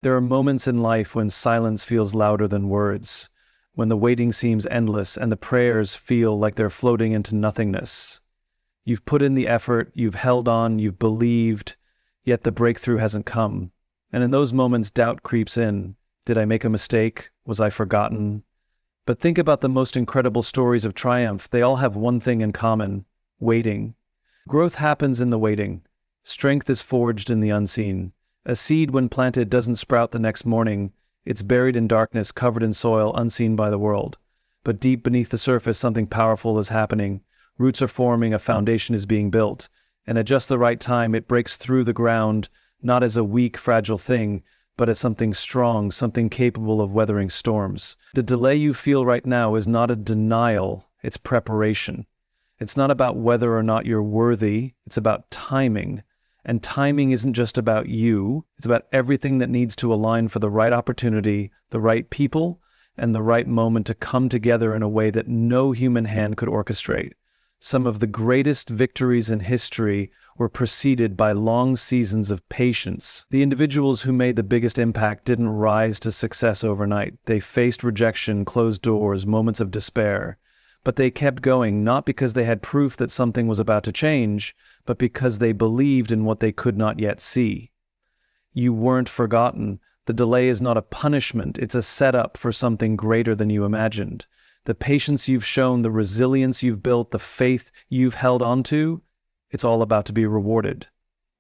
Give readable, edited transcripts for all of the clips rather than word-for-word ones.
There are moments in life when silence feels louder than words, when the waiting seems endless and the prayers feel like they're floating into nothingness. You've put in the effort, you've held on, you've believed, yet the breakthrough hasn't come. And in those moments, doubt creeps in. Did I make a mistake? Was I forgotten? But think about the most incredible stories of triumph. They all have one thing in common: waiting. Growth happens in the waiting. Strength is forged in the unseen. A seed, when planted, doesn't sprout the next morning. It's buried in darkness, covered in soil, unseen by the world. But deep beneath the surface, something powerful is happening. Roots are forming, a foundation is being built. And at just the right time, it breaks through the ground, not as a weak, fragile thing, but as something strong, something capable of weathering storms. The delay you feel right now is not a denial, it's preparation. It's not about whether or not you're worthy, it's about timing. And timing isn't just about you, it's about everything that needs to align for the right opportunity, the right people, and the right moment to come together in a way that no human hand could orchestrate. Some of the greatest victories in history were preceded by long seasons of patience. The individuals who made the biggest impact didn't rise to success overnight. They faced rejection, closed doors, moments of despair. But they kept going, not because they had proof that something was about to change, but because they believed in what they could not yet see. You weren't forgotten. The delay is not a punishment, it's a setup for something greater than you imagined. The patience you've shown, the resilience you've built, the faith you've held onto, it's all about to be rewarded.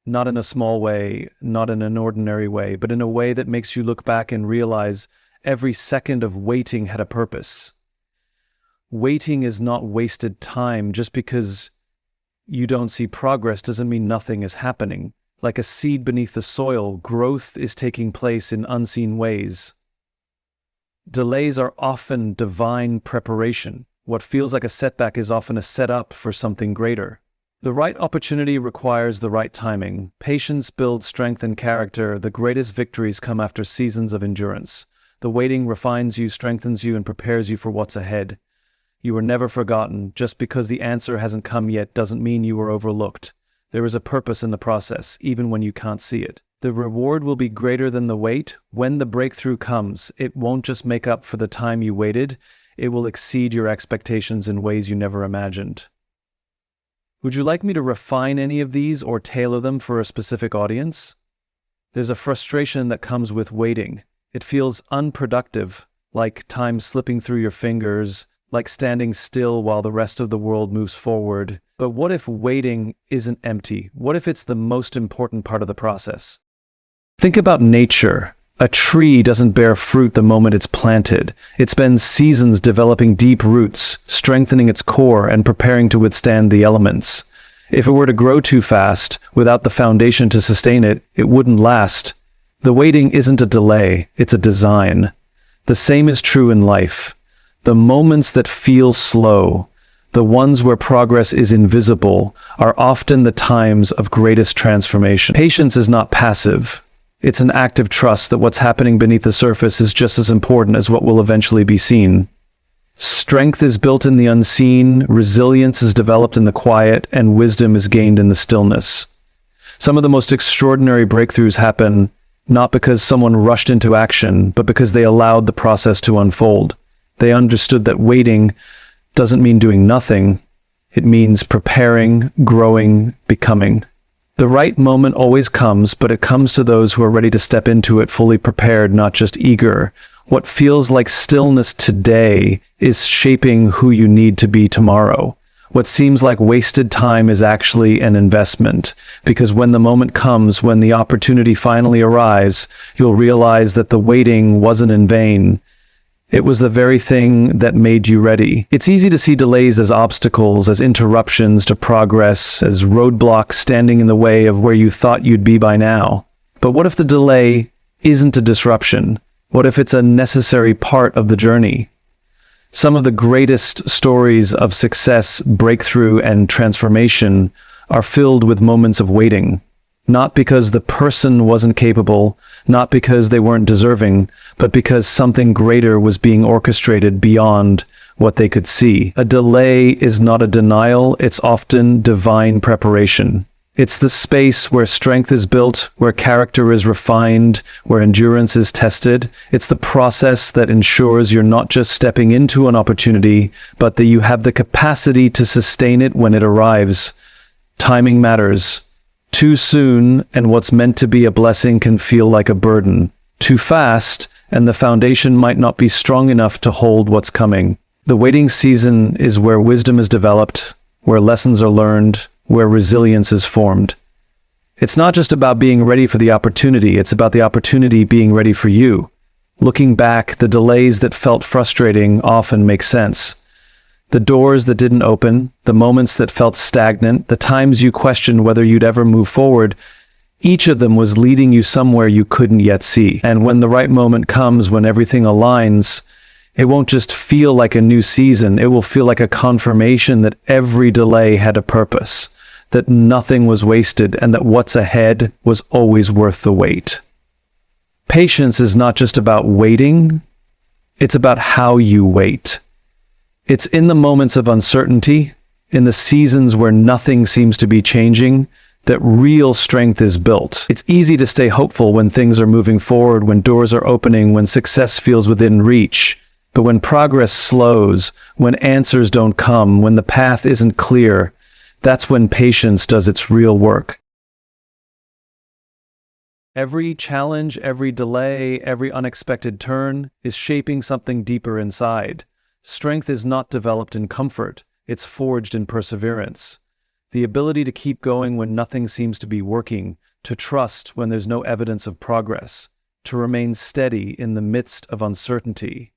Not in a small way, not in an ordinary way, but in a way that makes you look back and realize every second of waiting had a purpose. Waiting is not wasted time. Just because you don't see progress doesn't mean nothing is happening. Like a seed beneath the soil, growth is taking place in unseen ways. Delays are often divine preparation. What feels like a setback is often a setup for something greater. The right opportunity requires the right timing. Patience builds strength and character. The greatest victories come after seasons of endurance. The waiting refines you, strengthens you, and prepares you for what's ahead. You were never forgotten. Just because the answer hasn't come yet doesn't mean you were overlooked. There is a purpose in the process, even when you can't see it. The reward will be greater than the wait. When the breakthrough comes, it won't just make up for the time you waited, it will exceed your expectations in ways you never imagined. Would you like me to refine any of these or tailor them for a specific audience? There's a frustration that comes with waiting. It feels unproductive, like time slipping through your fingers, like standing still while the rest of the world moves forward. But what if waiting isn't empty? What if it's the most important part of the process? Think about nature. A tree doesn't bear fruit the moment it's planted. It spends seasons developing deep roots, strengthening its core, and preparing to withstand the elements. If it were to grow too fast, without the foundation to sustain it, it wouldn't last. The waiting isn't a delay, it's a design. The same is true in life. The moments that feel slow, the ones where progress is invisible, are often the times of greatest transformation. Patience is not passive. It's an act of trust that what's happening beneath the surface is just as important as what will eventually be seen. Strength is built in the unseen, resilience is developed in the quiet, and wisdom is gained in the stillness. Some of the most extraordinary breakthroughs happen not because someone rushed into action, but because they allowed the process to unfold. They understood that waiting doesn't mean doing nothing. It means preparing, growing, becoming. The right moment always comes, but it comes to those who are ready to step into it fully prepared, not just eager. What feels like stillness today is shaping who you need to be tomorrow. What seems like wasted time is actually an investment, because when the moment comes, when the opportunity finally arrives, you'll realize that the waiting wasn't in vain. It was the very thing that made you ready. It's easy to see delays as obstacles, as interruptions to progress, as roadblocks standing in the way of where you thought you'd be by now. But what if the delay isn't a disruption? What if it's a necessary part of the journey? Some of the greatest stories of success, breakthrough, and transformation are filled with moments of waiting. Not because the person wasn't capable, not because they weren't deserving, but because something greater was being orchestrated beyond what they could see. A delay is not a denial, it's often divine preparation. It's the space where strength is built, where character is refined, where endurance is tested. It's the process that ensures you're not just stepping into an opportunity, but that you have the capacity to sustain it when it arrives. Timing matters. Too soon, and what's meant to be a blessing can feel like a burden. Too fast, and the foundation might not be strong enough to hold what's coming. The waiting season is where wisdom is developed, where lessons are learned, where resilience is formed. It's not just about being ready for the opportunity, it's about the opportunity being ready for you. Looking back, the delays that felt frustrating often make sense. The doors that didn't open, the moments that felt stagnant, the times you questioned whether you'd ever move forward, each of them was leading you somewhere you couldn't yet see. And when the right moment comes, when everything aligns, it won't just feel like a new season, it will feel like a confirmation that every delay had a purpose, that nothing was wasted, and that what's ahead was always worth the wait. Patience is not just about waiting, it's about how you wait. It's in the moments of uncertainty, in the seasons where nothing seems to be changing, that real strength is built. It's easy to stay hopeful when things are moving forward, when doors are opening, when success feels within reach. But when progress slows, when answers don't come, when the path isn't clear, that's when patience does its real work. Every challenge, every delay, every unexpected turn is shaping something deeper inside. Strength is not developed in comfort, it's forged in perseverance. The ability to keep going when nothing seems to be working, to trust when there's no evidence of progress, to remain steady in the midst of uncertainty.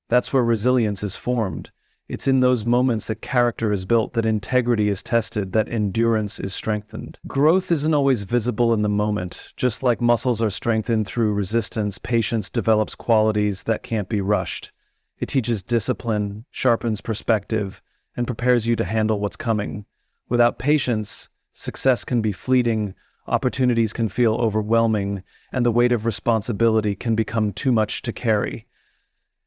That's where resilience is formed. It's in those moments that character is built, that integrity is tested, that endurance is strengthened. Growth isn't always visible in the moment. Just like muscles are strengthened through resistance, patience develops qualities that can't be rushed. It teaches discipline, sharpens perspective, and prepares you to handle what's coming. Without patience, success can be fleeting, opportunities can feel overwhelming, and the weight of responsibility can become too much to carry.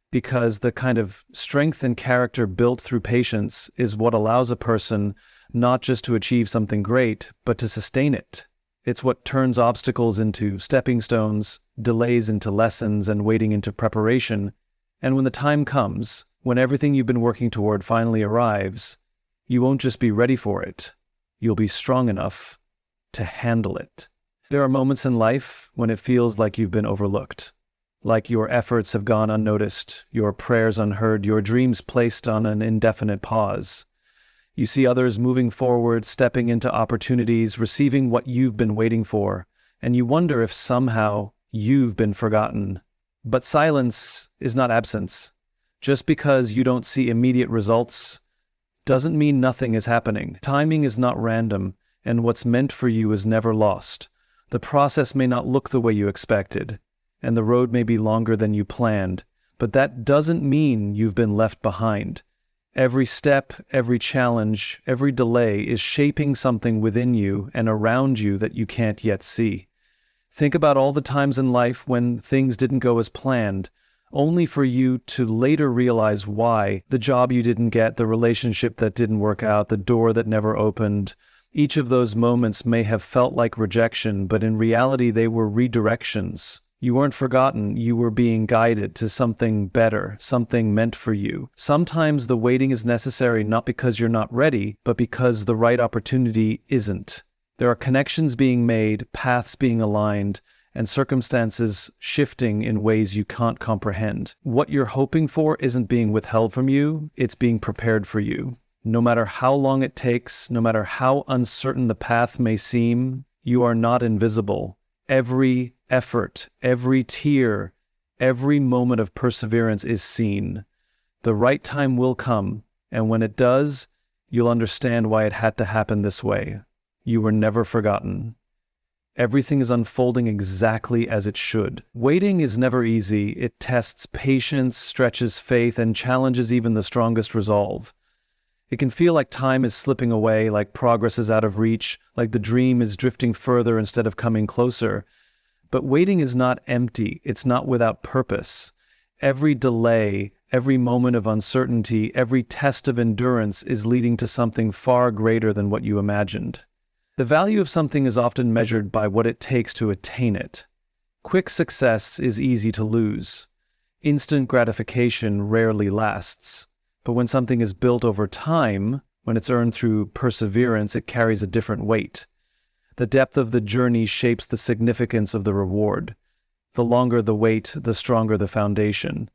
Because the kind of strength and character built through patience is what allows a person not just to achieve something great, but to sustain it. It's what turns obstacles into stepping stones, delays into lessons, and waiting into preparation. And when the time comes, when everything you've been working toward finally arrives, you won't just be ready for it, you'll be strong enough to handle it. There are moments in life when it feels like you've been overlooked. Like your efforts have gone unnoticed, your prayers unheard, your dreams placed on an indefinite pause. You see others moving forward, stepping into opportunities, receiving what you've been waiting for, and you wonder if somehow you've been forgotten. But silence is not absence. Just because you don't see immediate results doesn't mean nothing is happening. Timing is not random, and what's meant for you is never lost. The process may not look the way you expected, and the road may be longer than you planned, but that doesn't mean you've been left behind. Every step, every challenge, every delay is shaping something within you and around you that you can't yet see. Think about all the times in life when things didn't go as planned, only for you to later realize why. The job you didn't get, the relationship that didn't work out, the door that never opened. Each of those moments may have felt like rejection, but in reality they were redirections. You weren't forgotten, you were being guided to something better, something meant for you. Sometimes the waiting is necessary not because you're not ready, but because the right opportunity isn't. There are connections being made, paths being aligned, and circumstances shifting in ways you can't comprehend. What you're hoping for isn't being withheld from you, it's being prepared for you. No matter how long it takes, no matter how uncertain the path may seem, you are not invisible. Every effort, every tear, every moment of perseverance is seen. The right time will come, and when it does, you'll understand why it had to happen this way. You were never forgotten. Everything is unfolding exactly as it should. Waiting is never easy. It tests patience, stretches faith, and challenges even the strongest resolve. It can feel like time is slipping away, like progress is out of reach, like the dream is drifting further instead of coming closer. But waiting is not empty. It's not without purpose. Every delay, every moment of uncertainty, every test of endurance is leading to something far greater than what you imagined. The value of something is often measured by what it takes to attain it. Quick success is easy to lose. Instant gratification rarely lasts. But when something is built over time, when it's earned through perseverance, it carries a different weight. The depth of the journey shapes the significance of the reward. The longer the wait, the stronger the foundation.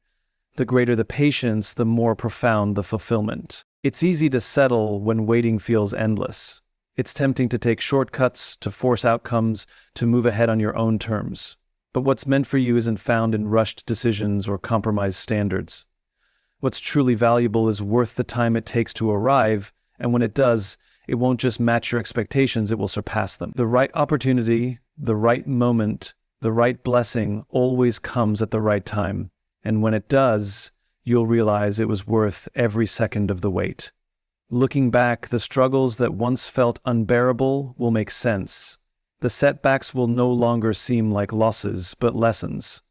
The greater the patience, the more profound the fulfillment. It's easy to settle when waiting feels endless. It's tempting to take shortcuts, to force outcomes, to move ahead on your own terms. But what's meant for you isn't found in rushed decisions or compromised standards. What's truly valuable is worth the time it takes to arrive, and when it does, it won't just match your expectations, it will surpass them. The right opportunity, the right moment, the right blessing always comes at the right time. And when it does, you'll realize it was worth every second of the wait. Looking back, the struggles that once felt unbearable will make sense. The setbacks will no longer seem like losses, but lessons.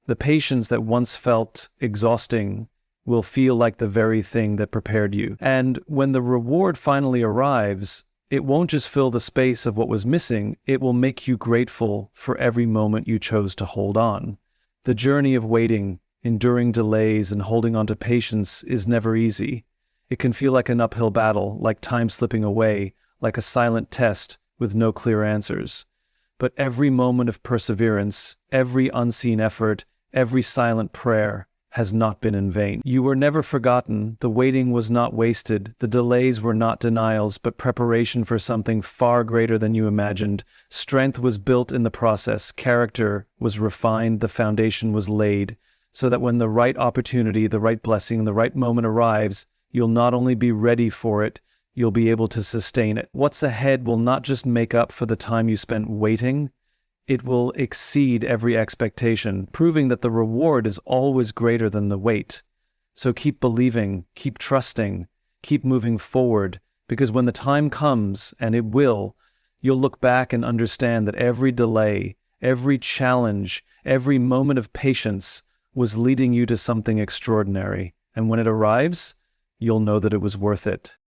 The patience that once felt exhausting will feel like the very thing that prepared you. And when the reward finally arrives, it won't just fill the space of what was missing, it will make you grateful for every moment you chose to hold on. The journey of waiting, enduring delays, and holding on to patience is never easy. It can feel like an uphill battle, like time slipping away, like a silent test with no clear answers. But every moment of perseverance, every unseen effort, every silent prayer has not been in vain. You were never forgotten, the waiting was not wasted, the delays were not denials, but preparation for something far greater than you imagined. Strength was built in the process, character was refined, the foundation was laid, so that when the right opportunity, the right blessing, the right moment arrives, you'll not only be ready for it, you'll be able to sustain it. What's ahead will not just make up for the time you spent waiting, it will exceed every expectation, proving that the reward is always greater than the wait. So keep believing, keep trusting, keep moving forward, because when the time comes, and it will, you'll look back and understand that every delay, every challenge, every moment of patience was leading you to something extraordinary. And when it arrives, you'll know that it was worth it.